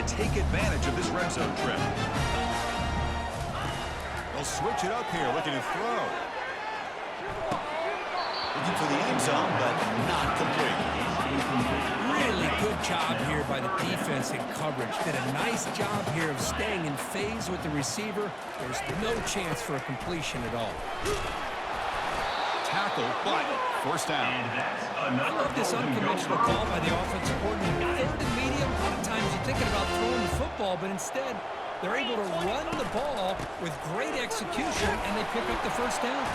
take advantage of this red zone trip. They'll switch it up here, looking to throw. Looking for the end zone, but not complete. Really good job here by the defense in coverage. Did a nice job here of staying in phase with the receiver. There's no chance for a completion at all. Tackle, but first down. I love this unconventional call by the offensive coordinator. Third and medium, a lot of times you're thinking about throwing the football, but instead they're able to run the ball with great execution, and they pick up the first down.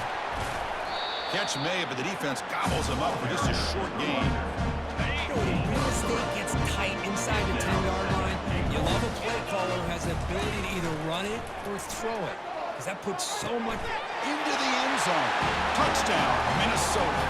Catch made, but the defense gobbles him up for just a short gain. When real estate gets tight inside the 10-yard line, you love a play caller who has the ability to either run it or throw it, because that puts so much into the end zone. Touchdown, Minnesota.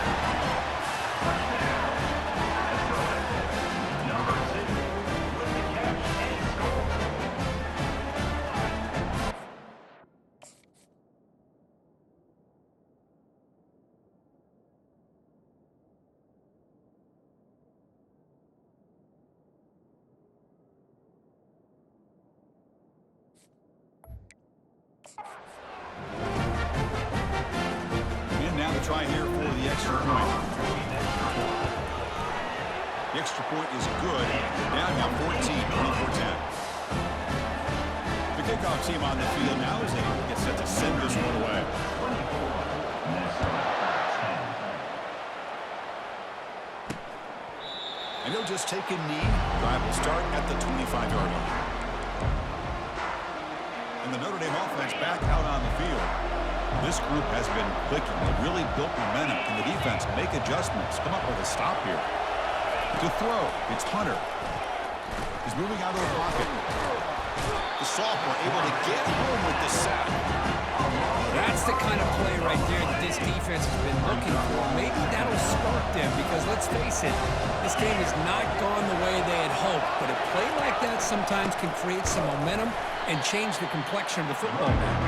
Now to try here for the extra point. The extra point is good. Now 14, 24-10. The kickoff team on the field now as they get set to send this one away. And he'll just take a knee. Drive will start at the 25-yard line. And the Notre Dame offense back out on the field. This group has been clicking. They really built momentum. Can the defense make adjustments? Come up with a stop here. To throw, it's Hunter. He's moving out of the pocket. The sophomore able to get home with the sack. That's the kind of play right there that this defense has been looking for. Maybe that'll spark them because, let's face it, this game has not gone the way they had hoped. But a play like that sometimes can create some momentum and change the complexion of the football game.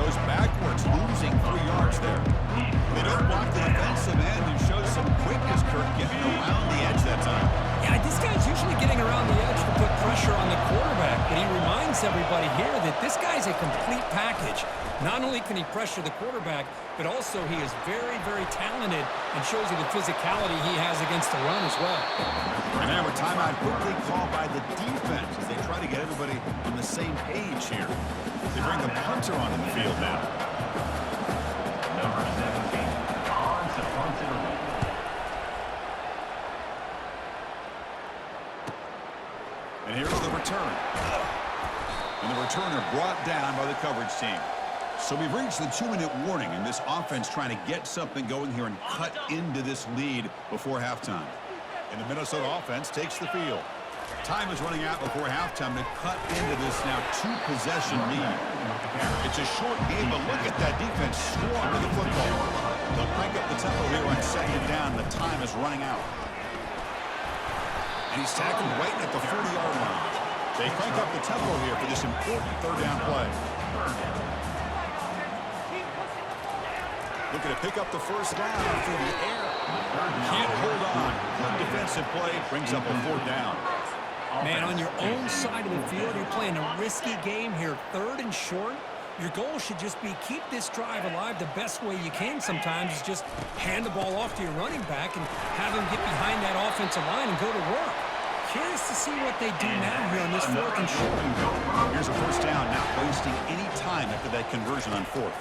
Goes backwards, losing 3 yards there. They don't block the defensive end and shows some quickness. Kirk getting around the edge that time. Yeah, this guy's usually getting around the edge to put pressure on the quarterback, but he reminds everybody here that this guy's a complete package. Not only can he pressure the quarterback, but also he is very, very talented and shows you the physicality he has against the run as well. And now a timeout quickly called by the defense as they try to get everybody on the same page here. They bring the punter onto the field now. Number 17, on to punt it away. And here's the return. And the returner brought down by the coverage team. So we've reached the 2-minute warning, and this offense trying to get something going here and cut into this lead before halftime. And the Minnesota offense takes the field. Time is running out before halftime to cut into this now 2-possession lead. It's a short game, but look at that defense swarm to the football. They'll crank up the tempo here on second down. The time is running out. And he's tackled right at the 40-yard line. They crank up the tempo here for this important third down play. Looking to pick up the first down through the air. Can't hold on. Good defensive play brings up a fourth down. Man, on your own side of the field, you're playing a risky game here, third and short. Your goal should just be keep this drive alive the best way you can sometimes is just hand the ball off to your running back and have him get behind that offensive line and go to work. Curious to see what they do now here on this fourth and short. Here's a first down, not wasting any time after that conversion on fourth.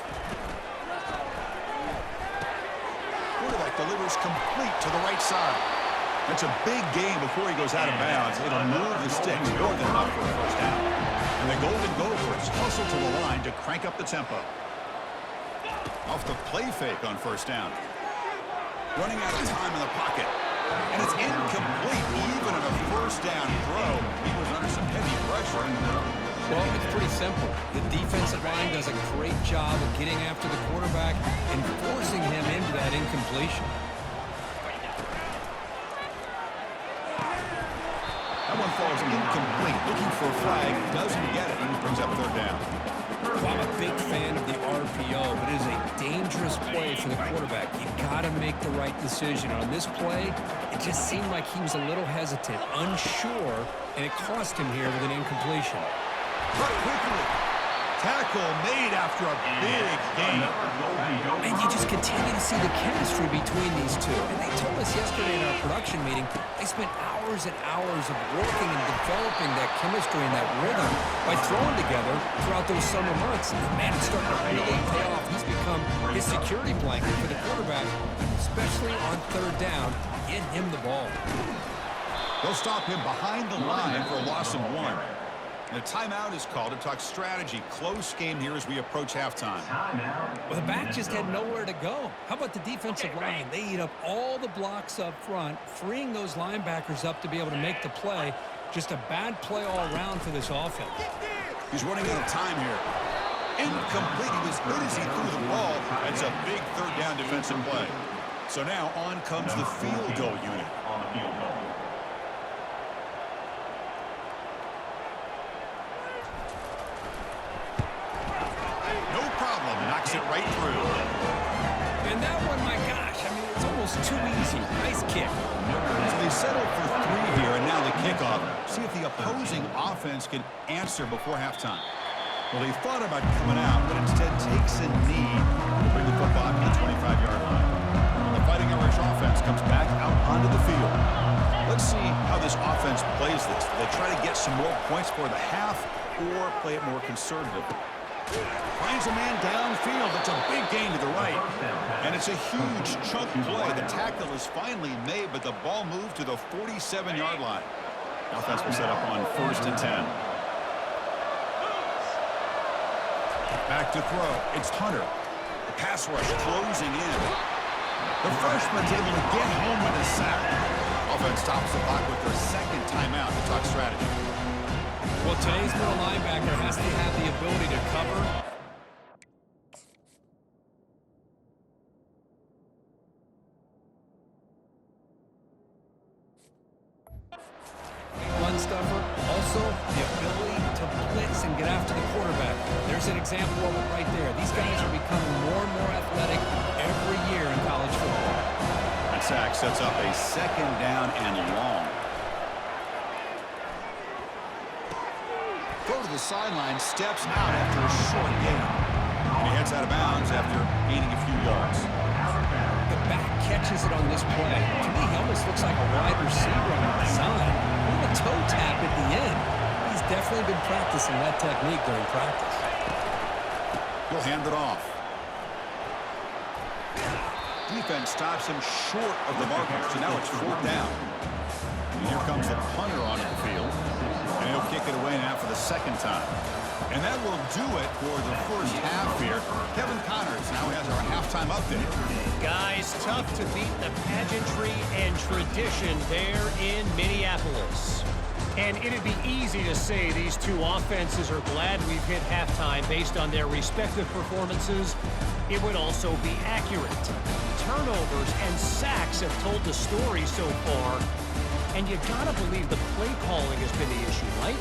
Quarterback delivers complete to the right side. That's a big gain before he goes out of bounds. It'll move the sticks more than enough for a first down. And the Golden Gophers hustle to the line to crank up the tempo. Off the play fake on first down. Running out of time in the pocket. And it's incomplete. Even on a first down throw, he was under some heavy pressure. Well, it's pretty simple. The defensive line does a great job of getting after the quarterback and forcing him into that incompletion. That one falls incomplete. Looking for a flag. Doesn't get it. And brings up third down. Well, I'm a big fan of the RPO, but it is a dangerous play for the quarterback. You've got to make the right decision. On this play, it just seemed like he was a little hesitant, unsure, and it cost him here with an incompletion. Cut quickly. Tackle made after a big gain. And you just continue to see the chemistry between these two. And they told us yesterday in our production meeting, they spent hours and hours of working and developing that chemistry and that rhythm by throwing together throughout those summer months. And man, it's starting to really pay off. He's become his security blanket for the quarterback, especially on third down. Get him the ball. They'll stop him behind the line for a loss of 1. And a timeout is called to talk strategy. Close game here as we approach halftime. Well, the back just had nowhere to go. How about the defensive line? They eat up all the blocks up front, freeing those linebackers up to be able to make the play. Just a bad play all around for this offense. He's running out of time here. Incomplete. He was good as he threw the ball. It's a big third down defensive play. So now on comes the field goal unit. On the field goal. Knocks it right through. And that one, my gosh, I mean, it's almost too easy. Nice kick. So they settled for 3 here, and now the kickoff. See if the opposing offense can answer before halftime. Well, they thought about coming out, but instead takes a knee to bring the football to the 25-yard line. And the Fighting Irish offense comes back out onto the field. Let's see how this offense plays this. Do they try to get some more points for the half or play it more conservatively? Finds a man downfield. It's a big gain to the right. And it's a huge chunk play. The tackle is finally made, but the ball moved to the 47-yard line. Offense will set up on 1st and 10. Back to throw. It's Hunter. The pass rush closing in. The freshman's able to get home with a sack. Offense stops the clock with their second timeout to talk strategy. Well, today's middle linebacker has to have the ability to cover. Run stuffer. Also, the ability to blitz and get after the quarterback. There's an example of it right there. These guys are becoming more and more athletic every year in college football. That sack sets up a second down and long. Go to the sideline, steps out after a short gain. And he heads out of bounds after gaining a few yards. The back catches it on this play. To me, he almost looks like a wide receiver on the design. With a toe tap at the end. He's definitely been practicing that technique during practice. He'll hand it off. Defense stops him short of the marker, so now it's 4th down. And here comes the punter onto the field. And he'll kick it away now for the second time. And that will do it for the first half here. Kevin Connors now has our halftime update. Guys, tough to beat the pageantry and tradition there in Minneapolis. And it'd be easy to say these two offenses are glad we've hit halftime based on their respective performances. It would also be accurate. Turnovers and sacks have told the story so far. And you gotta believe the play calling has been the issue, right?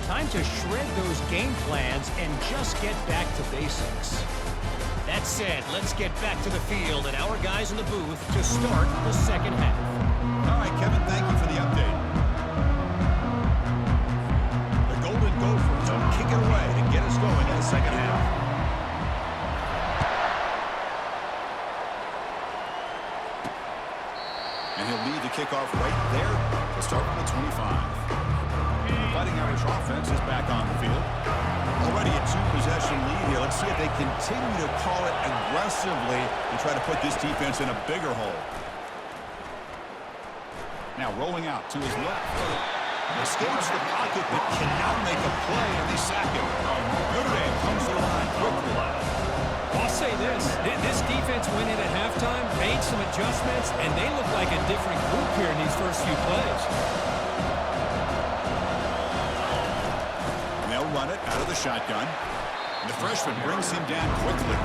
Time to shred those game plans and just get back to basics. That said, let's get back to the field and our guys in the booth to start the second half. All right, Kevin, thank you for the update. The Golden Gophers will kick it away to get us going in the second half. And he'll lead the kickoff right there to start from the 25. The Fighting Irish offense is back on the field. Already a 2-possession lead here. Let's see if they continue to call it aggressively and try to put this defense in a bigger hole. Now rolling out to his left. Escapes the pocket but cannot make a play, and they sack him. Notre Dame comes to the line quickly. I'll say this. This defense went in at halftime, made some adjustments, and they look like a different group here in these first few plays. They'll run it out of the shotgun. And the freshman brings him down quickly.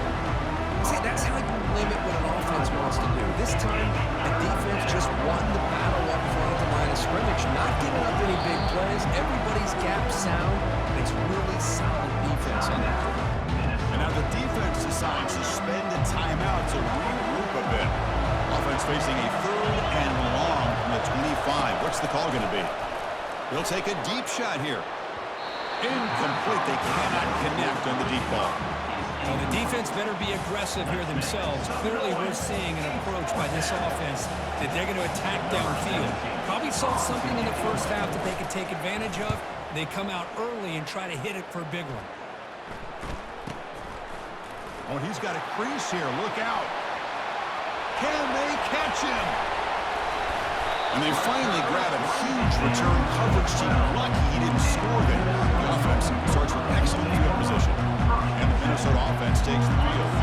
See, that's how you limit what an offense wants to do. This time, the defense just won the battle up front at the line of scrimmage, not giving up any big plays. Everybody's gap sound. It's really solid defense on that. Now the defense decides to spend a timeout to regroup a bit. Offense facing a 3rd and long from the 25. What's the call going to be? They'll take a deep shot here. Incomplete. They cannot connect on the deep ball. Well, the defense better be aggressive here themselves. Clearly, we're seeing an approach by this offense that they're going to attack downfield. Probably saw something in the first half that they could take advantage of. They come out early and try to hit it for a big one. Oh, he's got a crease here. Look out. Can they catch him? And they finally grab a huge return coverage team. Lucky he didn't score there. The offense starts with excellent field position. And the Minnesota offense takes the field.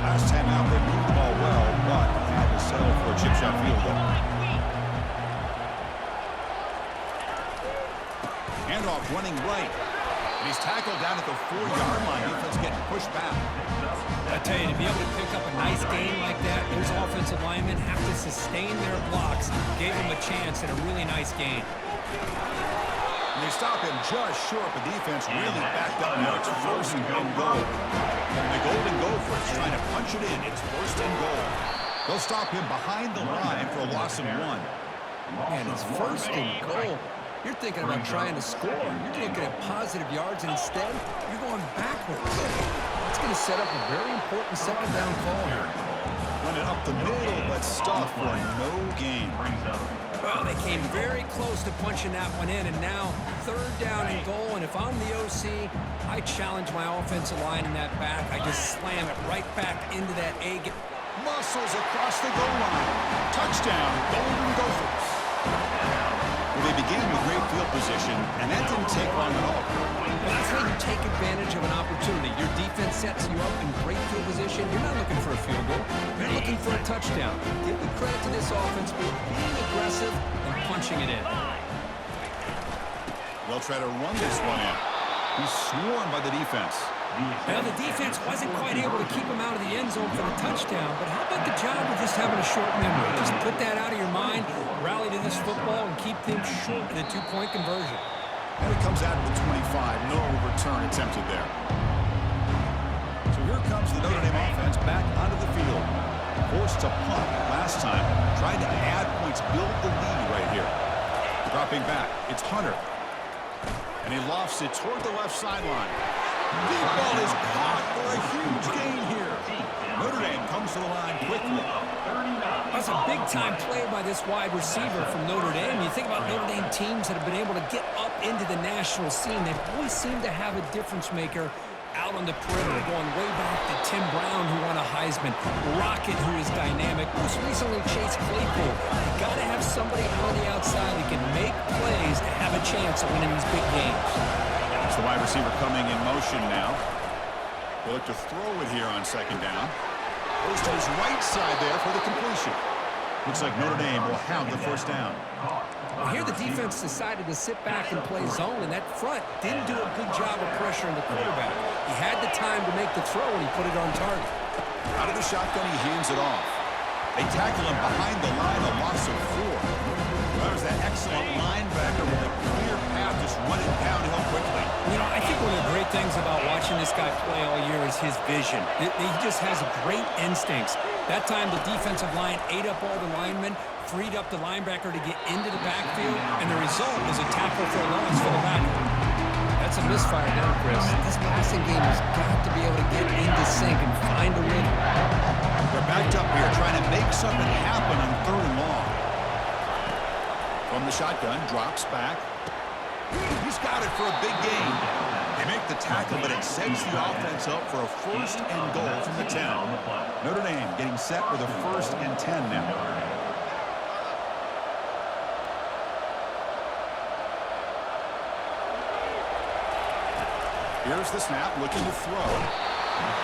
Last time out, they moved the ball well, but had to settle for a chip shot field goal. Handoff running right. And he's tackled down at the 4-yard line. Defense getting pushed back. I tell you, to be able to pick up a nice gain like that, those offensive linemen have to sustain their blocks. Gave them a chance at a really nice gain. And they stop him just short. The defense really backed up now. It's 1st and goal. And the Golden Gophers trying to punch it in. It's 1st and goal. They'll stop him behind the line for a loss of 1. Man, it's 1st and goal. You're thinking about trying to score. You're looking at positive yards, and instead, you're going backwards. It's going to set up a very important 2nd down call here. Running up the middle, but stuff for no gain. Well, they came very close to punching that one in, and now 3rd down and goal. And if I'm the OC, I challenge my offensive line in that back. I just slam it right back into that A. Muscles across the goal line. Touchdown, Golden Gophers. Well, they began with great field position, and that didn't take long at all. Well, that's how you take advantage of an opportunity. Your defense sets you up in great field position. You're not looking for a field goal. You're looking for a touchdown. Give the credit to this offense for being aggressive and punching it in. They'll try to run this one in. He's swarmed by the defense. Now, the defense wasn't quite able to keep him out of the end zone for the touchdown, but how about the job of just having a short memory? Just put that out of your mind, rally to this football, and keep things short in a 2-point conversion. And it comes out of the 25. No return attempted there. So here comes the Notre Dame offense back onto the field. Forced to punt last time. Trying to add points, build the lead right here. Dropping back, it's Hunter. And he lofts it toward the left sideline. The ball is caught for a huge gain here. Notre Dame comes to the line quickly. That's a big-time play by this wide receiver from Notre Dame. You think about Notre Dame teams that have been able to get up into the national scene. They've always seemed to have a difference maker out on the perimeter, going way back to Tim Brown, who won a Heisman, Rocket, who is dynamic, most recently Chase Claypool. You got to have somebody on the outside that can make plays to have a chance of winning these big games. It's the wide receiver coming in motion now. They look to throw it here on 2nd down. Goes to his right side there for the completion. Looks like Notre Dame will have the 1st down. Well, here the defense decided to sit back and play zone, and that front didn't do a good job of pressuring the quarterback. He had the time to make the throw, and he put it on target. Out of the shotgun, he hands it off. They tackle him behind the line, a loss of 4. There's that excellent linebacker with a clear path, just running downhill quickly. You know, I think one of the great things about watching this guy play all year is his vision. He just has great instincts. That time, the defensive line ate up all the linemen, freed up the linebacker to get into the backfield, and the result is a tackle for a loss for the backer. That's a misfire there, Chris. This passing game has got to be able to get into sync and find a rhythm. They're backed up here trying to make something happen on 3rd and long. From the shotgun, drops back. He's got it for a big gain. They make the tackle, but it sets the offense up for a 1st and goal from the 10. Notre Dame getting set with a 1st and 10 now. Here's the snap, looking to throw.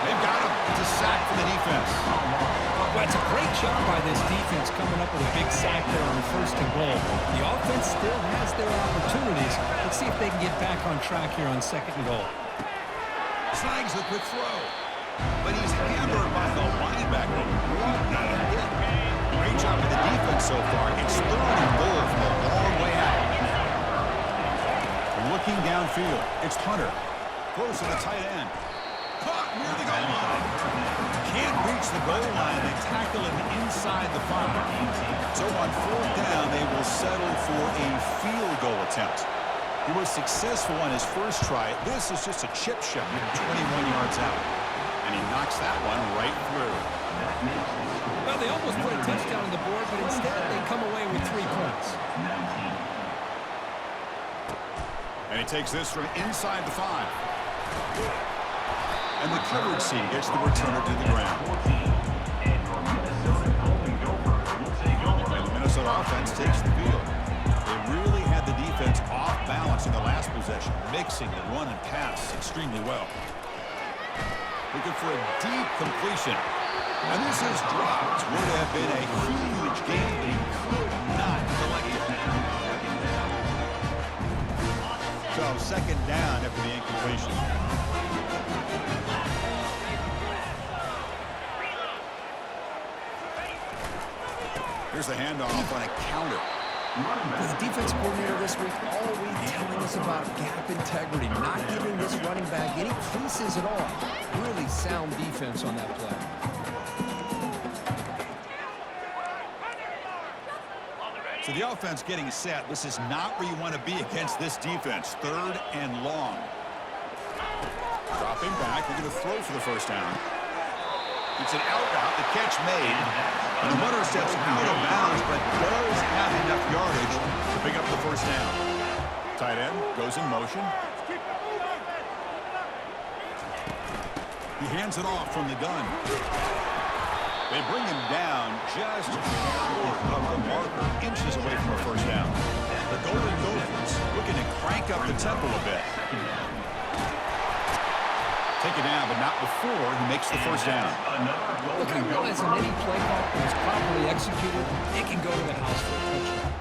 They've got him. It's a sack for the defense. Well, it's a great job by this defense coming up with a big sack there on 1st and goal. The offense still has their opportunities. Let's see if they can get back on track here on 2nd and goal. Snags the quick throw. But he's hammered by the linebacker. Great job by the defense so far. It's 3rd and goal from a long way out. Looking downfield, it's Hunter. Close to the tight end. Caught near the goal line. Can't reach the goal line. They tackle him inside the 5. So on 4th down, they will settle for a field goal attempt. He was successful on his first try. This is just a chip shot 21 yards out. And he knocks that one right through. Well, they almost put a touchdown on the board, but instead they come away with 3 points. And he takes this from inside the 5. And the coverage team gets the returner to the ground. And the Minnesota offense takes the field. They really had the defense off balance in the last possession, mixing the run and pass extremely well. Looking for a deep completion. And this is dropped. Would have been a huge gain, but he could not collect it. So 2nd down after the incompletion. Here's the handoff on a counter. The defense coordinator this week all week telling us about gap integrity, not giving this running back any creases at all. Really sound defense on that play. So the offense getting set. This is not where you want to be against this defense. 3rd and long. Dropping back. We're going to throw for the 1st down. It's an out route. The catch made. And the runner steps out of bounds, but does have enough yardage to pick up the 1st down. Tight end goes in motion. He hands it off from the gun. They bring him down just short of the marker, inches away from a 1st down. The Golden Gophers looking to crank up the tempo a bit. Take it down, but not before he makes the 1st down. Look, I realize on any play call that is properly executed, it can go to the house for a touchdown.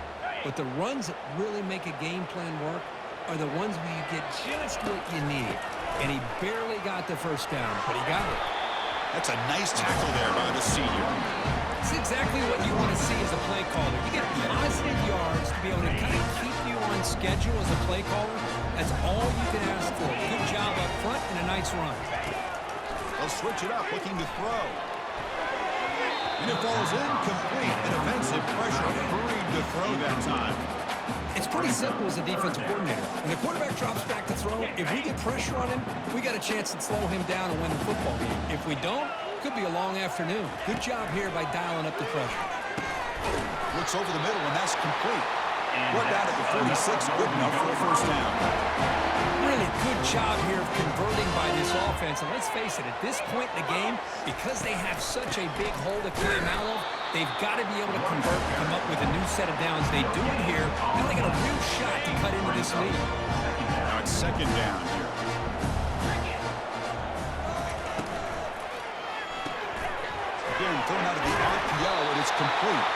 But the runs that really make a game plan work are the ones where you get just what you need. And he barely got the 1st down, but he got it. That's a nice tackle there by the senior. It's exactly what you want to see as a play caller. You get positive yards to be able to kind of keep you on schedule as a play caller. That's all you can ask for. Good job up front and a nice run. They'll switch it up, looking to throw. And it falls incomplete. An offensive pressure hurried to throw that time. It's pretty simple as a defensive coordinator. When the quarterback drops back to throw, if we get pressure on him, we got a chance to slow him down and win the football game. If we don't, could be a long afternoon. Good job here by dialing up the pressure. Looks over the middle, and that's complete. Brought down at the 46, good enough for a 1st down. Really good job here of converting by this offense. And let's face it, at this point in the game, because they have such a big hole to climb out of, they've got to be able to convert and come up with a new set of downs. They do it here. Now they got a real shot to cut into this lead. Now it's 2nd down here. Again, thrown out of the RPO, and it's complete.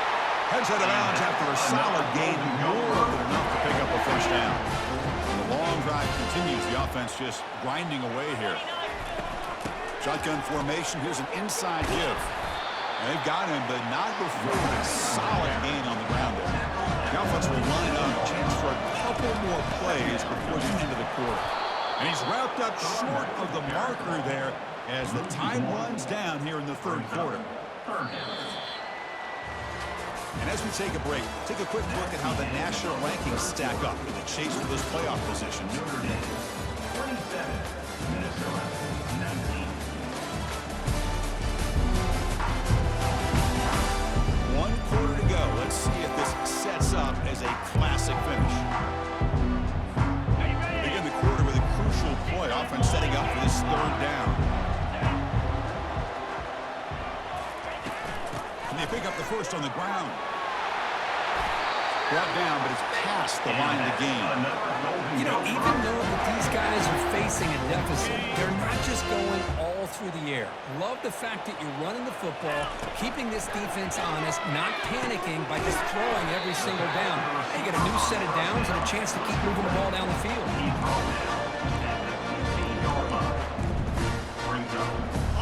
Heads out of bounds after a solid gain, more than enough to pick up a 1st down. And the long drive continues. The offense just grinding away here. Shotgun formation. Here's an inside give. And they've got him, but not before a solid gain on the ground there. The offense will line up, chance for a couple more plays before the end of the quarter. And he's wrapped up short of the marker there as the time runs down here in the 3rd quarter. And as we take a break, take a quick look at how the national rankings stack up in the chase for those playoff positions. Notre Dame, 27, Minnesota, 19. 1 quarter to go. Let's see if this sets up as a classic finish. Begin the quarter with a crucial play, often setting up for this 3rd down. Can they pick up the 1st on the ground? Brought down, but it's past the line to gain. You know, even though that these guys are facing a deficit, they're not just going all through the air. Love the fact that you're running the football, keeping this defense honest, not panicking by just throwing every single down. You get a new set of downs and a chance to keep moving the ball down the field.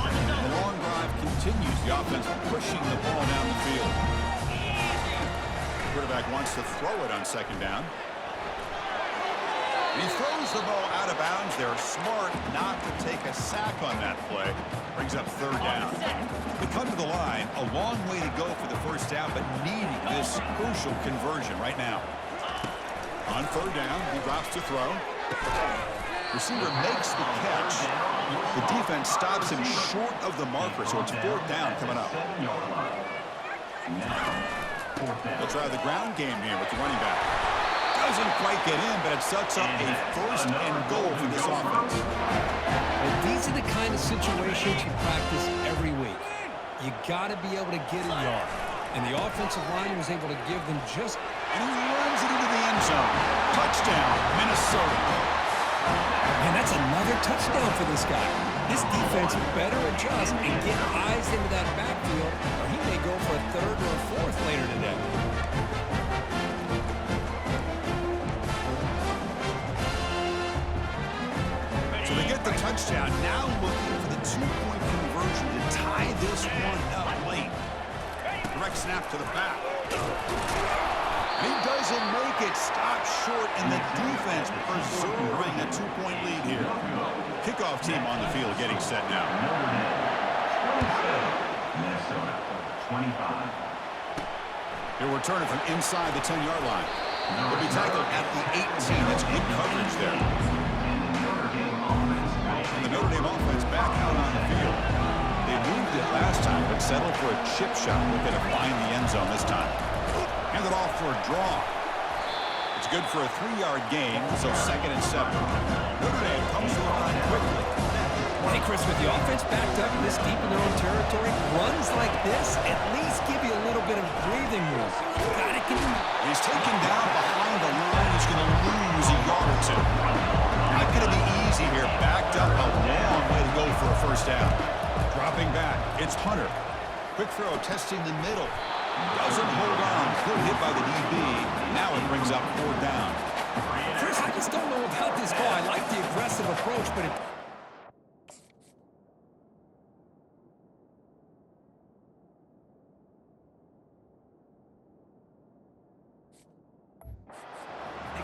The long drive continues. The offense pushing the ball down the field. The quarterback wants to throw it on 2nd down. He throws the ball out of bounds. They're smart not to take a sack on that play. Brings up third down. They come to the line. A long way to go for the first down, but needing this crucial conversion right now. On third down, he drops to throw. Receiver makes the catch. The defense stops him short of the marker, so it's fourth down coming up. They'll try the ground game here with the running back. Doesn't quite get in, but it sets up a first and goal for this offense. Well, these are the kind of situations you practice every week. You got to be able to get a yard. And the offensive line was able to give them just... And he runs it into the end zone. Touchdown, Minnesota. And that's another touchdown for this guy. This defense better adjust and get eyes into that backfield, or he may go for a third or a fourth later today. So they get the touchdown. Now looking for the two-point conversion to tie this one up late. Direct snap to the back. He doesn't make it. Stop short, and the defense preserving a two-point lead here. Kickoff team on the field getting set now. Minnesota, 25. He'll return it from inside the 10-yard line. He'll be tackled at the 18. That's good coverage there. And the Notre Dame offense back out on the field. They moved it last time, but settled for a chip shot. Looking to find the end zone this time. Hand it off for a draw. It's good for a 3-yard gain, so 2nd and 7. Notre Dame comes to the line quickly. Hey, Chris, with the offense backed up this deep in their own territory, runs like this at least give you a little bit of breathing room. You gotta get him. He's taken down behind the line. He's going to lose a yard or two. Not going to be easy here. Backed up a long way to go for a first down. Dropping back, it's Hunter. Quick throw, testing the middle. Doesn't hold on. Good hit by the DB. Now it brings up fourth down. Chris, I just don't know about this call. I like the aggressive approach, but it...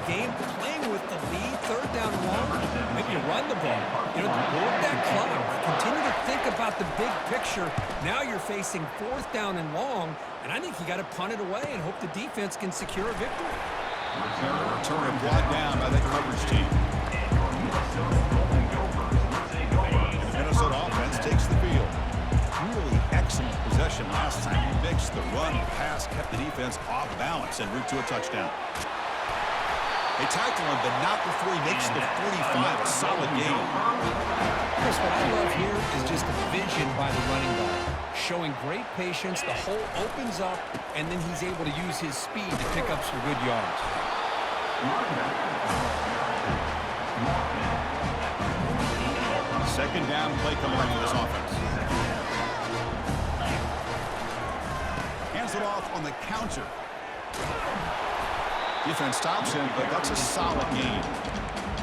game playing with the lead, third down and long, maybe you run the ball. You know, work that clock. Continue to think about the big picture. Now you're facing fourth down and long, and I think you got to punt it away and hope the defense can secure a victory. Return brought down by that coverage team. And the Minnesota offense takes the field. Really excellent possession last time. He mixed the run and pass, kept the defense off balance en route to a touchdown. They tackle him, but not before he makes the 45. A solid game. Chris, what I love here is just the vision by the running back. Showing great patience, the hole opens up, and then he's able to use his speed to pick up some good yards. Second down play coming up for this offense. Hands it off on the counter. Defense stops him, but that's a solid gain.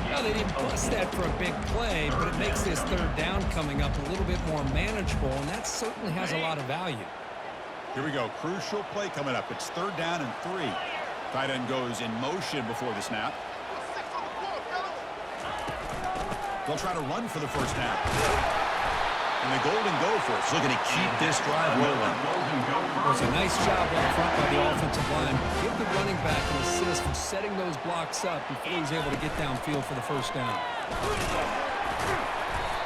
Well, they didn't bust that for a big play, but it makes this third down coming up a little bit more manageable, and that certainly has a lot of value. Here we go. Crucial play coming up. It's third down and 3. Tight end goes in motion before the snap. They'll try to run for the first down. And the Golden Gophers looking to keep this drive rolling. It was a nice job up front by the offensive line. Give the running back an assist for setting those blocks up before he was able to get downfield for the first down.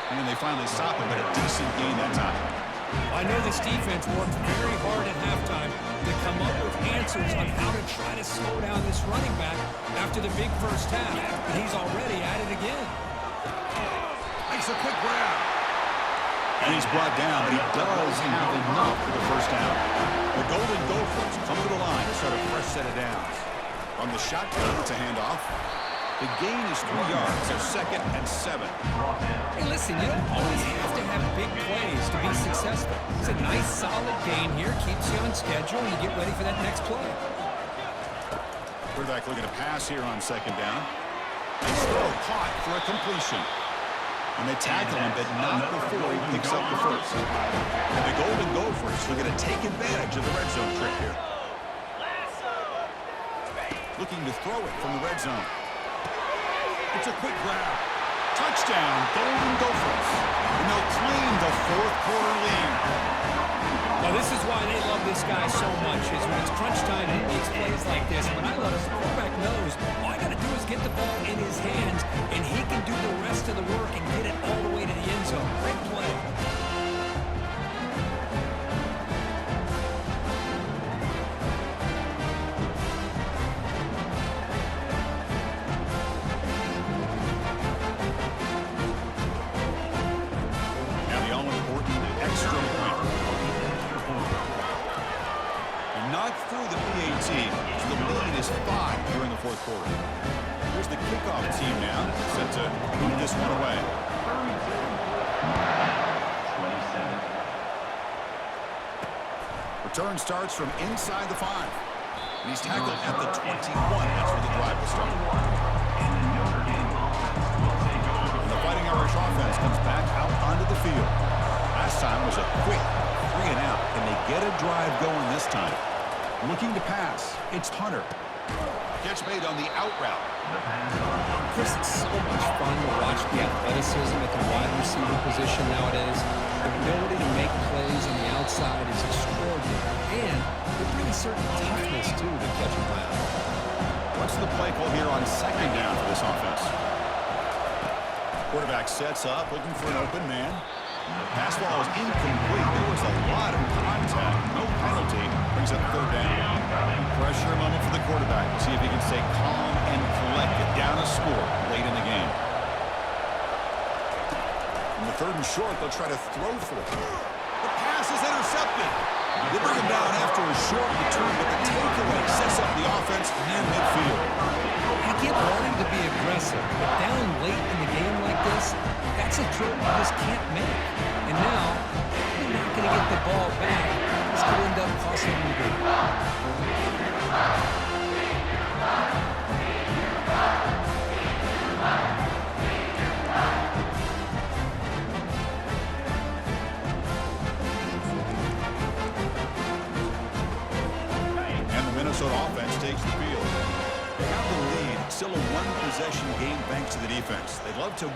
And then they finally stop him, but a decent gain that time. I know this defense worked very hard at halftime to come up with answers on how to try to slow down this running back after the big first half. And he's already at it again. Makes a quick grab. And he's brought down, but he does have enough for the first down. The Golden Gophers come to the line to start a fresh set of downs. From the shotgun, it's a handoff. The gain is 3 yards, so 2nd and 7. Hey, listen, you don't always have to have big plays to be successful. It's a nice, solid gain here. Keeps you on schedule, and you get ready for that next play. Quarterback looking to pass here on 2nd down. He's still caught for a completion. And they tackle him, but not before he picks up the first. And the Golden Gophers looking to take advantage of the red zone trip here. Looking to throw it from the red zone. It's a quick grab. Touchdown, Golden Gophers. And they'll claim the fourth quarter lead. Well, this is why they love this guy so much, is when it's crunch time, he makes plays like this. But I love it. The quarterback knows all I got to do is get the ball in his hands, and he can do the rest of the work and get it all the way to the end zone. Great play. Now the all-important extra point. Knocked through the PAT, so the lead is 5 here in the fourth quarter. Here's the kickoff team now, set to move this one away. 27. Return starts from inside the 5. And he's tackled at the 21. That's where the drive will start. And the Notre Dame offense will take over. And the Fighting Irish offense comes back out onto the field. Last time was a quick 3 and out. Can they get a drive going this time? Looking to pass. It's Hunter. Catch made on the out route. The pass on Chris, it's so much fun to watch the athleticism at the wide receiver position nowadays. The ability to make plays on the outside is extraordinary. And they bring a certain toughness, too, to catch a pass. What's the play call here on second down for this offense? Quarterback sets up, looking for an open man. Pass ball is incomplete. There was a lot of contact. No penalty. Brings up third down. Pressure moment for the quarterback. See if he can stay calm and collected. Down a score late in the game. In the third and short, they'll try to throw for it. The pass is intercepted. They bring him down after a short return, but the takeaway sets up the offense near midfield. I get wanting to be aggressive, but down late in the game like this, that's a throw you just can't make. And now, you're not going to get the ball back. This could end up costing you the game. And the Minnesota offense takes the field. They have the lead. Still a one-possession game thanks to the defense. They'd love to...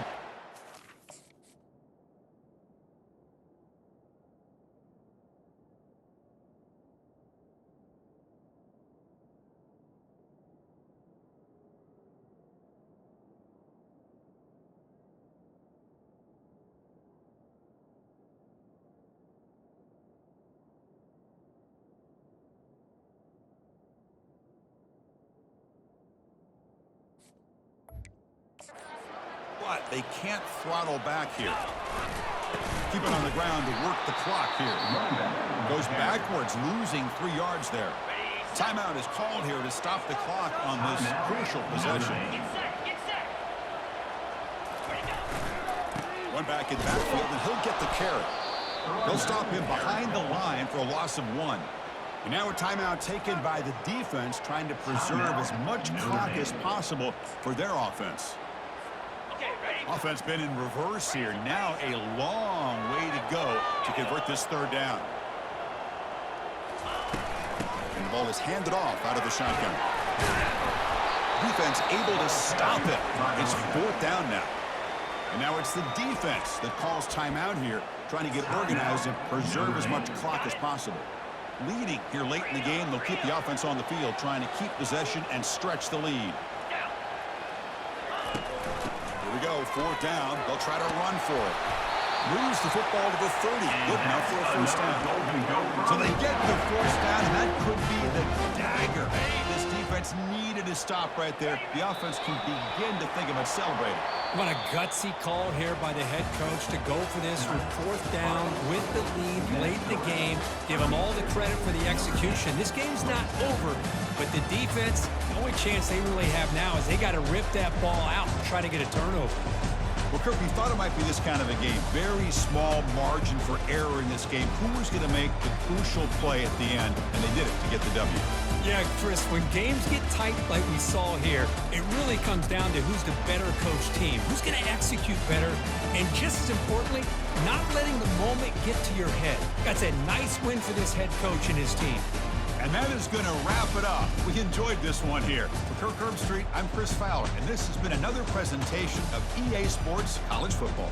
But they can't throttle back here. Keep it on the ground to work the clock here. Goes backwards, losing 3 yards there. Timeout is called here to stop the clock on this crucial possession. One back in the backfield, and he'll get the carry. They'll stop him behind the line for a loss of 1. And now a timeout taken by the defense, trying to preserve as much clock as possible for their offense. Offense been in reverse here. Now a long way to go to convert this third down. And the ball is handed off out of the shotgun. Defense able to stop it. It's fourth down now. And now it's the defense that calls timeout here, trying to get organized and preserve as much clock as possible. Leading here late in the game, they'll keep the offense on the field, trying to keep possession and stretch the lead. Here we go, fourth down. They'll try to run for it. Moves the football to the 30. Good enough for a first down. So they get the first down, and that could be the dagger. This defense needed to stop right there. The offense can begin to think about celebrating. What a gutsy call here by the head coach to go for this with fourth down with the lead late in the game. Give them all the credit for the execution. This game's not over, but the defense, the only chance they really have now is they got to rip that ball out and try to get a turnover. Well, Kirk, we thought it might be this kind of a game. Very small margin for error in this game. Who was going to make the crucial play at the end? And they did it to get the W. Yeah, Chris, when games get tight like we saw here, it really comes down to who's the better coached team, who's going to execute better, and just as importantly, not letting the moment get to your head. That's a nice win for this head coach and his team. And And that is going to wrap it up. We enjoyed this one here. For Kirk Herbstreit, I'm Chris Fowler, and this has been another presentation of EA Sports College Football.